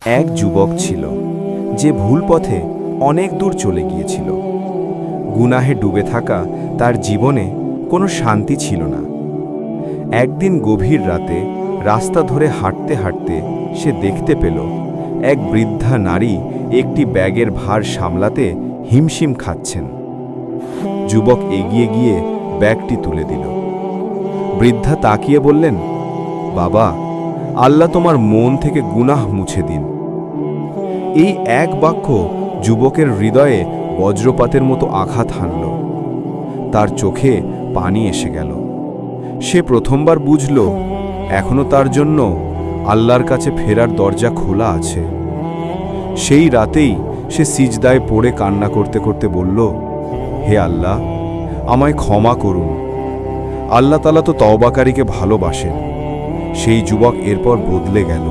এক যুবক ছিল যে ভুল পথে অনেক দূর চলে গিয়েছিল। গুনাহে ডুবে থাকা তার জীবনে কোনো শান্তি ছিল না। একদিন গভীর রাতে রাস্তা ধরে হাঁটতে হাঁটতে সে দেখতে পেল এক বৃদ্ধা নারী একটি ব্যাগের ভার সামলাতে হিমশিম খাচ্ছেন। যুবক এগিয়ে গিয়ে ব্যাগটি তুলে দিল। বৃদ্ধা তাকিয়ে বললেন, বাবা, আল্লাহ তোমার মন থেকে গুনাহ মুছে দিন। এই এক বাক্য যুবকের হৃদয়ে বজ্রপাতের মতো আঘাত হানল। তার চোখে পানি এসে গেল। সে প্রথমবার বুঝল এখনো তার জন্য আল্লাহর কাছে ফেরার দরজা খোলা আছে। সেই রাতেই সে সিজদায় পড়ে কান্না করতে করতে বলল, হে আল্লাহ, আমায় ক্ষমা করুন। আল্লাহ তাআলা তো তওবাকারীকে ভালোবাসেন। সেই যুবক এরপর বদলে গেল।